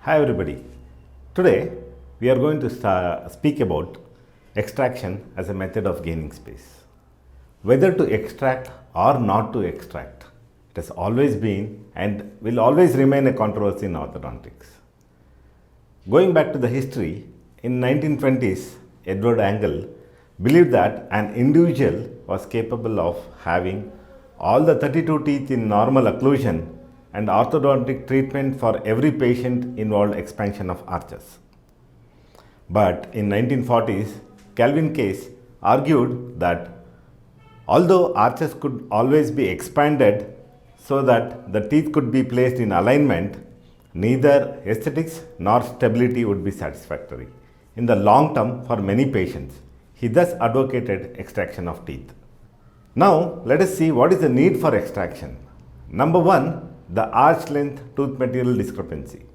Hi everybody. Today we are going to speak about extraction as a method of gaining space. Whether to extract or not to extract, it has always been and will always remain a controversy in orthodontics. Going back to the history, in 1920s, Edward Angle believed that an individual was capable of having all the 32 teeth in normal occlusion, and orthodontic treatment for every patient involved expansion of arches. But in 1940s, Calvin Case argued that although arches could always be expanded so that the teeth could be placed in alignment, neither aesthetics nor stability would be satisfactory in the long term for many patients. He thus advocated extraction of teeth. Now, let us see what is the need for extraction. Number one, the arch length tooth material discrepancy.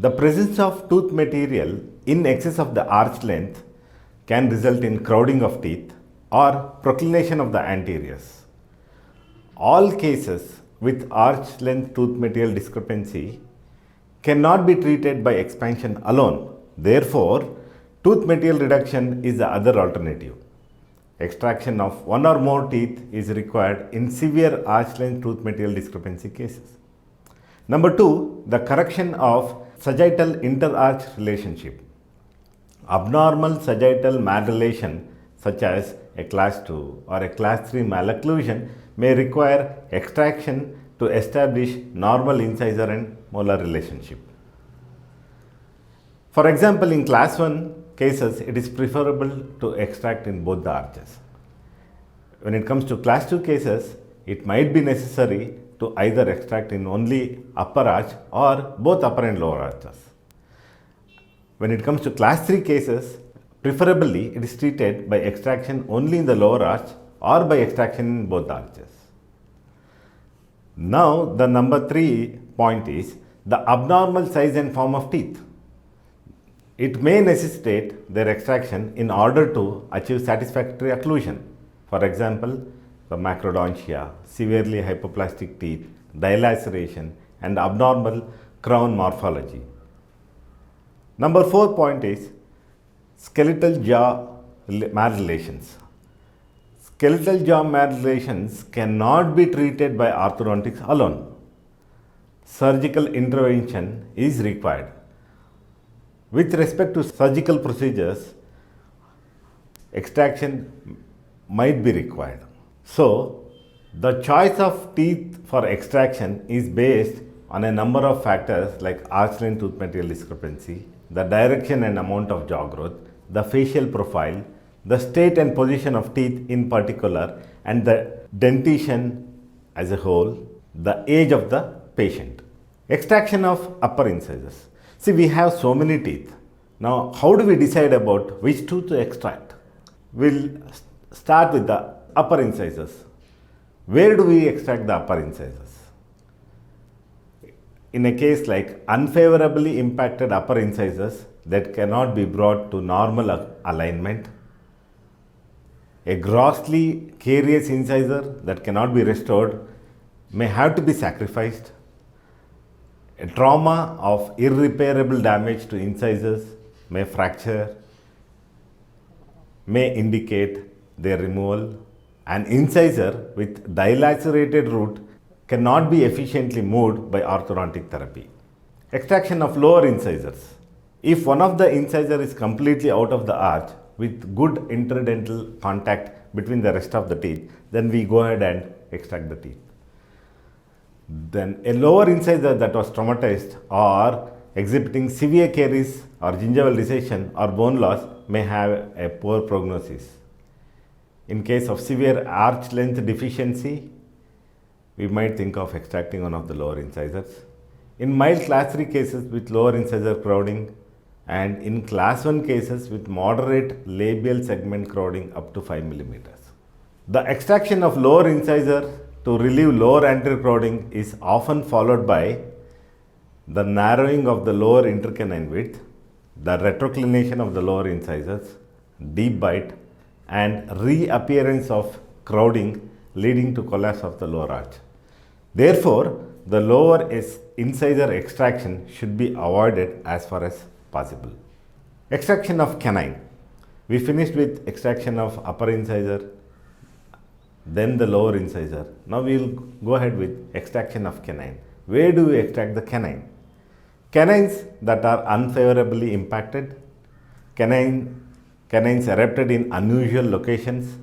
The presence of tooth material in excess of the arch length can result in crowding of teeth or proclination of the anteriors. All cases with arch length tooth material discrepancy cannot be treated by expansion alone. Therefore, tooth material reduction is the other alternative. Extraction of one or more teeth is required in severe arch length tooth material discrepancy cases. Number two, the correction of sagittal interarch relationship. Abnormal sagittal malrelation such as a class 2 or a class 3 malocclusion may require extraction to establish normal incisor and molar relationship. For example, in class 1 cases, it is preferable to extract in both the arches. When it comes to class 2 cases, it might be necessary to either extract in only upper arch or both upper and lower arches. When it comes to class 3 cases, preferably it is treated by extraction only in the lower arch or by extraction in both arches. Now, the number 3 point is the abnormal size and form of teeth. It may necessitate their extraction in order to achieve satisfactory occlusion. For example, the macrodontia, severely hypoplastic teeth, dilaceration, and abnormal crown morphology. Number 4 point is skeletal jaw malrelations. Skeletal jaw malrelations cannot be treated by orthodontics alone. Surgical intervention is required. With respect to surgical procedures, extraction might be required. So, the choice of teeth for extraction is based on a number of factors like arch length tooth material discrepancy, the direction and amount of jaw growth, the facial profile, the state and position of teeth in particular, and the dentition as a whole, the age of the patient. Extraction of upper incisors. See, we have so many teeth. Now, how do we decide about which tooth to extract? We'll start with the upper incisors. Where do we extract the upper incisors? In a case like unfavorably impacted upper incisors that cannot be brought to normal alignment, a grossly carious incisor that cannot be restored may have to be sacrificed. A trauma of irreparable damage to incisors may fracture, may indicate their removal. An incisor with dilacerated root cannot be efficiently moved by orthodontic therapy. Extraction of lower incisors. If one of the incisor is completely out of the arch with good interdental contact between the rest of the teeth, then we go ahead and extract the teeth. Then a lower incisor that was traumatized or exhibiting severe caries or gingival recession or bone loss may have a poor prognosis. In case of severe arch length deficiency, we might think of extracting one of the lower incisors. In mild class 3 cases with lower incisor crowding, and in class 1 cases with moderate labial segment crowding up to 5 millimeters. The extraction of lower incisor to relieve lower anterior crowding is often followed by the narrowing of the lower intercanine width, the retroclination of the lower incisors, deep bite, and reappearance of crowding leading to collapse of the lower arch. Therefore, the lower incisor extraction should be avoided as far as possible. Extraction of canine. We finished with extraction of upper incisor, then the lower incisor. Now we will go ahead with extraction of canine. Where do we extract the canine? Canines that are unfavorably impacted, canines erupted in unusual locations.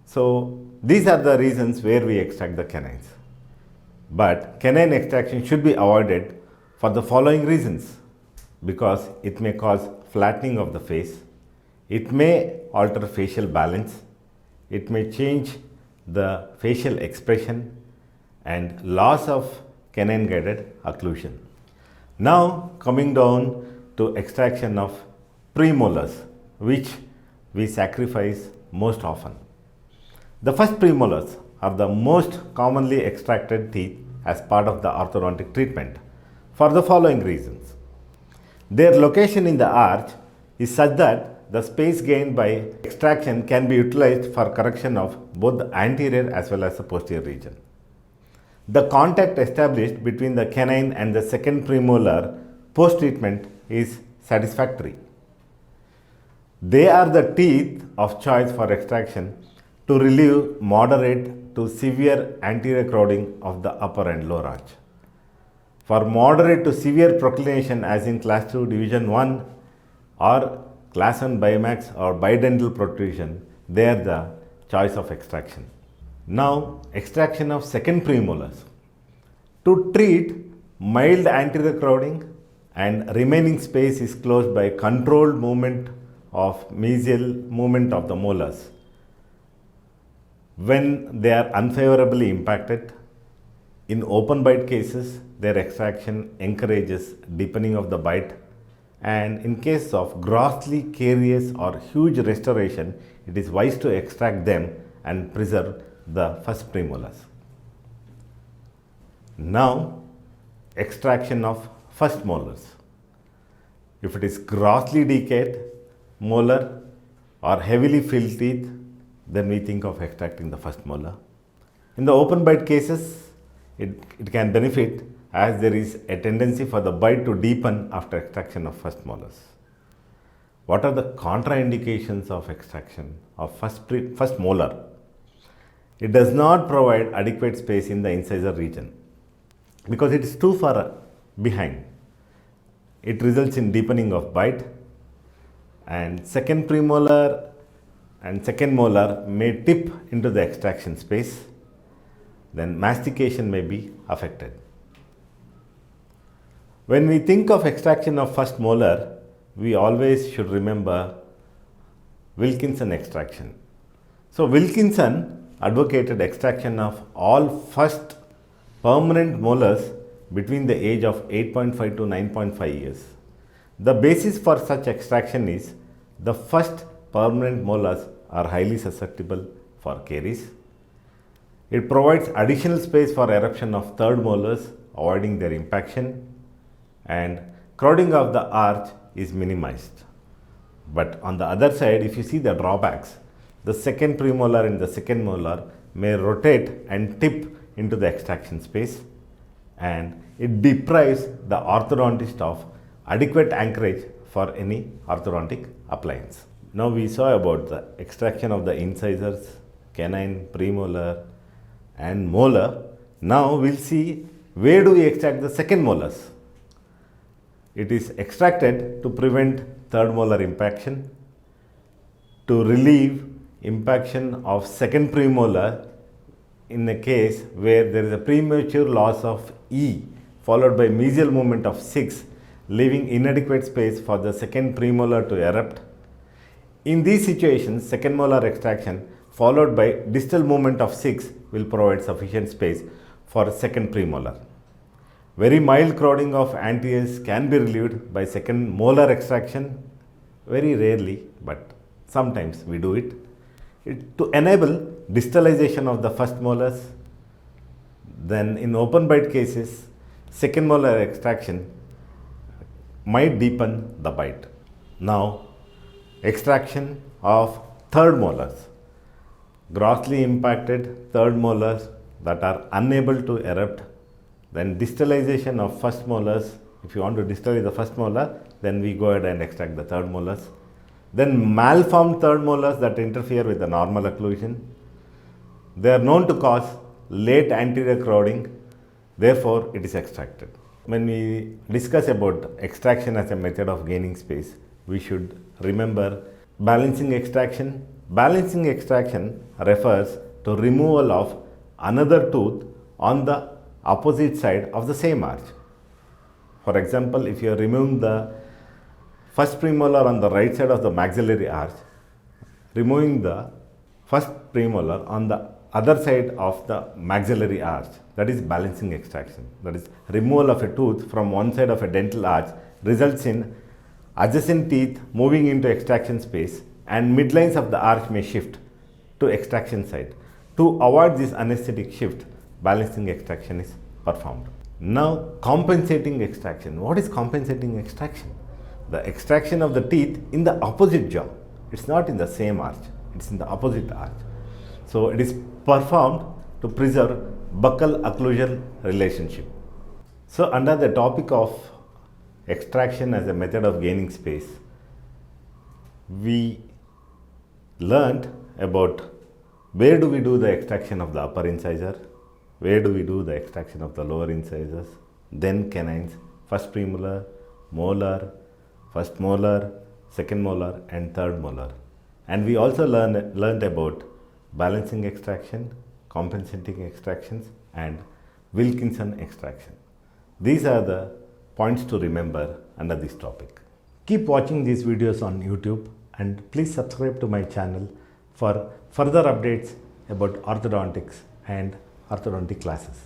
So these are the reasons where we extract the canines. But canine extraction should be avoided for the following reasons: because it may cause flattening of the face, it may alter facial balance, it may change the facial expression, and loss of canine guided occlusion. Now coming down to extraction of premolars, which we sacrifice most often. The first premolars are the most commonly extracted teeth as part of the orthodontic treatment for the following reasons. Their location in the arch is such that the space gained by extraction can be utilized for correction of both the anterior as well as the posterior region. The contact established between the canine and the second premolar post-treatment is satisfactory. They are the teeth of choice for extraction to relieve moderate to severe anterior crowding of the upper and lower arch. For moderate to severe proclination, as in class 2 division 1 or class 1 Bimax or bidental protrusion, they are the choice of extraction. Now, extraction of second premolars. To treat mild anterior crowding and remaining space is closed by controlled movement of mesial movement of the molars. When they are unfavorably impacted, in open bite cases, their extraction encourages deepening of the bite, and in case of grossly carious or huge restoration, it is wise to extract them and preserve the first premolars. Now, extraction of first molars. If it is grossly decayed molar or heavily filled teeth, then we think of extracting the first molar. In the open bite cases, it can benefit as there is a tendency for the bite to deepen after extraction of first molars. What are the contraindications of extraction of first molar? It does not provide adequate space in the incisor region because it is too far behind. It results in deepening of bite, and second premolar and second molar may tip into the extraction space. Then mastication may be affected. When we think of extraction of first molar, we always should remember Wilkinson extraction. So Wilkinson advocated extraction of all first permanent molars between the age of 8.5 to 9.5 years. The basis for such extraction is the first permanent molars are highly susceptible for caries. It provides additional space for eruption of third molars, avoiding their impaction, and crowding of the arch is minimized. But on the other side, if you see the drawbacks, the second premolar and the second molar may rotate and tip into the extraction space, and it deprives the orthodontist of adequate anchorage for any orthodontic appliance. Now we saw about the extraction of the incisors, canine, premolar and molar. Now we'll see where do we extract the second molars. It is extracted to prevent third molar impaction, to relieve impaction of second premolar in a case where there is a premature loss of E followed by mesial movement of 6, leaving inadequate space for the second premolar to erupt. In these situations, second molar extraction followed by distal movement of 6 will provide sufficient space for second premolar. Very mild crowding of anteriors can be relieved by second molar extraction, very rarely, but sometimes we do it, to enable distalization of the first molars. Then in open bite cases, second molar extraction might deepen the bite. Now, extraction of third molars. Grossly impacted third molars that are unable to erupt, then distalization of first molars. If you want to distallize the first molar, then we go ahead and extract the third molars. Then malformed third molars that interfere with the normal occlusion. They are known to cause late anterior crowding, therefore it is extracted. When we discuss about extraction as a method of gaining space, we should remember balancing extraction. Balancing extraction refers to removal of another tooth on the opposite side of the same arch. For example, if you are removing the first premolar on the right side of the maxillary arch, removing the first premolar on the other side of the maxillary arch, that is balancing extraction. That is, removal of a tooth from one side of a dental arch results in adjacent teeth moving into extraction space, and midlines of the arch may shift to extraction side. To avoid this anesthetic shift, balancing extraction is performed. Now, compensating extraction. What is compensating extraction? The extraction of the teeth in the opposite jaw. It's not in the same arch, it's in the opposite arch. So it is performed to preserve buccal occlusal relationship. So under the topic of extraction as a method of gaining space, we learned about where do we do the extraction of the upper incisor, where do we do the extraction of the lower incisors, then canines, first premolar, molar, first molar, second molar and third molar. And we also learned about balancing extraction, compensating extractions and Wilkinson extraction. These are the points to remember under this topic. Keep watching these videos on YouTube and please subscribe to my channel for further updates about orthodontics and orthodontic classes.